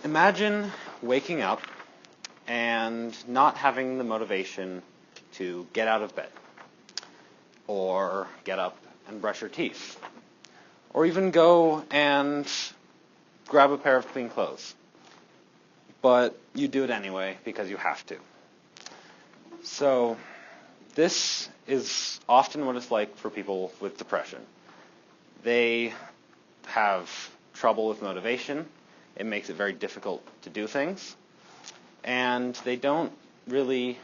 Imagine waking up and not having the motivation to get out of bed, or get up and brush your teeth, or even go and grab a pair of clean clothes. But you do it anyway because you have to. So this is often what it's like for people with depression. They have trouble with motivation. It makes it very difficult to do things. And they don't really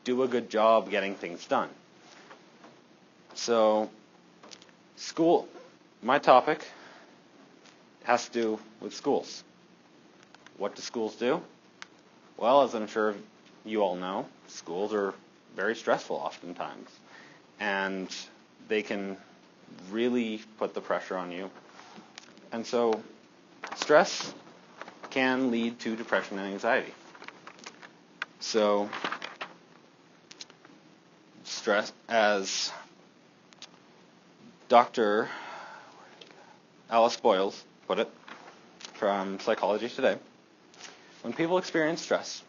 do a good job getting things done. So school, my topic has to do with schools. What do schools do? Well, as I'm sure you all know, schools are very stressful oftentimes. And they can really put the pressure on you. And so stress can lead to depression and anxiety. So stress, as Dr. Alice Boyles put it from Psychology Today, when people experience stress,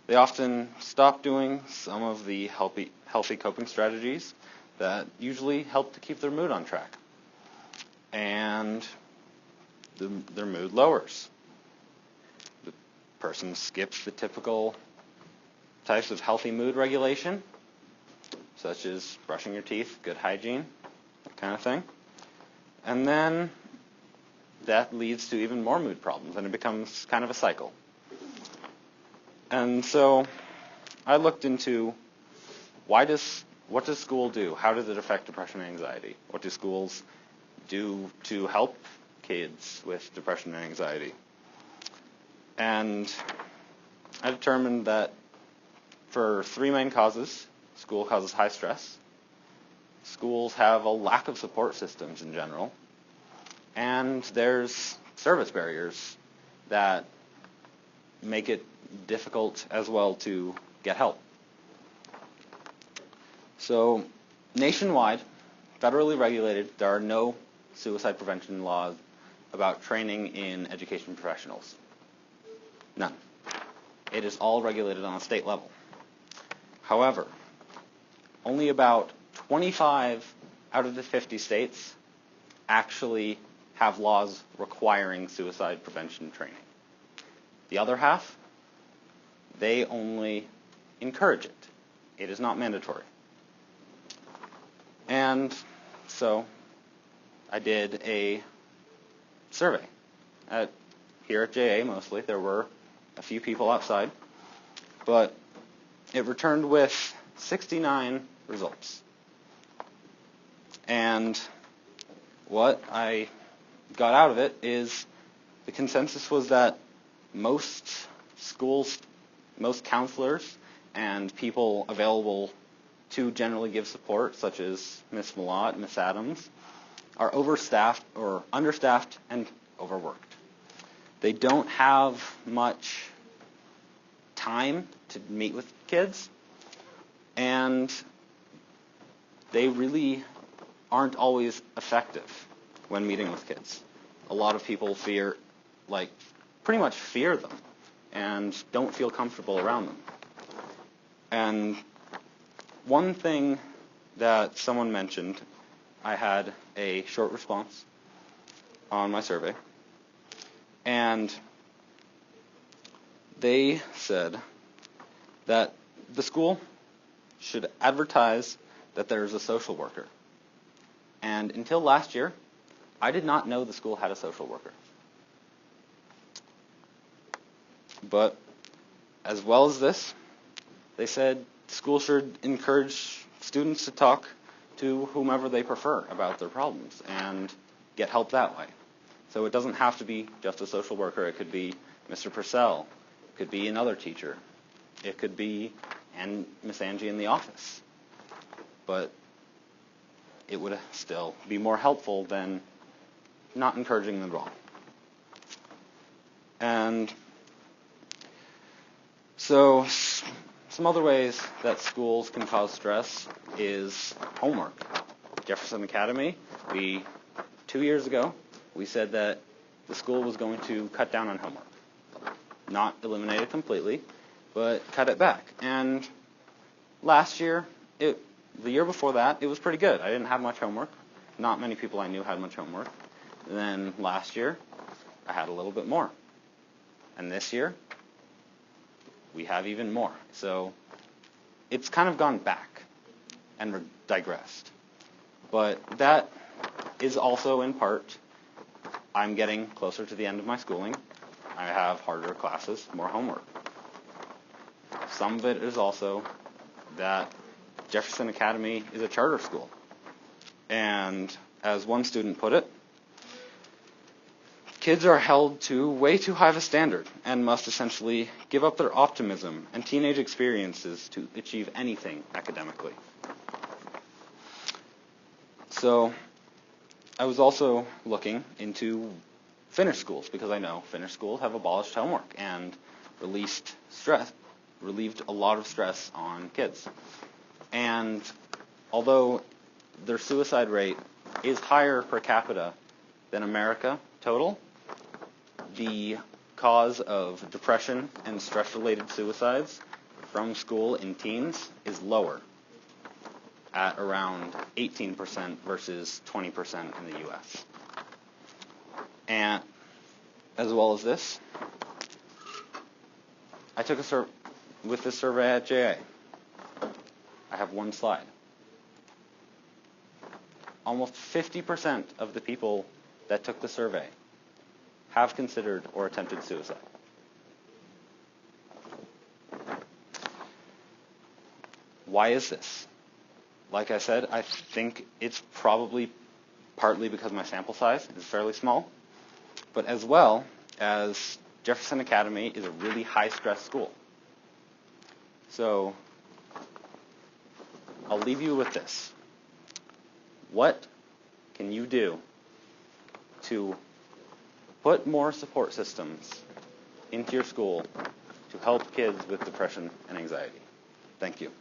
they often stop doing some of the healthy coping strategies that usually help to keep their mood on track. And their mood lowers. The person skips the typical types of healthy mood regulation, such as brushing your teeth, good hygiene, that kind of thing. And then that leads to even more mood problems, and it becomes kind of a cycle. And so I looked into what does school do? How does it affect depression and anxiety? What do schools do to help kids with depression and anxiety? And I determined that for three main causes, school causes high stress, schools have a lack of support systems in general, and there's service barriers that make it difficult as well to get help. So nationwide, federally regulated, there are no suicide prevention laws about training in education professionals. None. It is all regulated on a state level. However, only about 25 out of the 50 states actually have laws requiring suicide prevention training. The other half, they only encourage it. It is not mandatory. And so I did a survey. Here at JA mostly, there were a few people outside, but it returned with 69 results. And what I got out of it is the consensus was that most schools, most counselors, and people available to generally give support, such as Miss Malott, Miss Adams, are overstaffed or understaffed and overworked. They don't have much time to meet with kids, and they really aren't always effective when meeting with kids. A lot of people pretty much fear them and don't feel comfortable around them. And one thing that someone mentioned, I had a short response on my survey, and they said that the school should advertise that there's a social worker. And until last year, I did not know the school had a social worker. But as well as this, they said schools should encourage students to talk to whomever they prefer about their problems and get help that way. So it doesn't have to be just a social worker. It could be Mr. Purcell. It could be another teacher. It could be Miss Angie in the office. But it would still be more helpful than not encouraging them at all. And so some other ways that schools can cause stress is homework. Jefferson Academy, 2 years ago, we said that the school was going to cut down on homework. Not eliminate it completely, but cut it back. And last year, the year before that, it was pretty good. I didn't have much homework. Not many people I knew had much homework. And then last year, I had a little bit more. And this year, we have even more. So it's kind of gone back and digressed. But that is also in part, I'm getting closer to the end of my schooling. I have harder classes, more homework. Some of it is also that Jefferson Academy is a charter school. And as one student put it, kids are held to way too high of a standard and must essentially give up their optimism and teenage experiences to achieve anything academically. So I was also looking into Finnish schools because I know Finnish schools have abolished homework and relieved a lot of stress on kids. And although their suicide rate is higher per capita than America total, the cause of depression and stress-related suicides from school in teens is lower, at around 18% versus 20% in the U.S. And as well as this, I took with this survey at JA. I have one slide. Almost 50% of the people that took the survey have considered or attempted suicide. Why is this? Like I said, I think it's probably partly because my sample size is fairly small, but as well as Jefferson Academy is a really high-stress school. So I'll leave you with this. What can you do to put more support systems into your school to help kids with depression and anxiety? Thank you.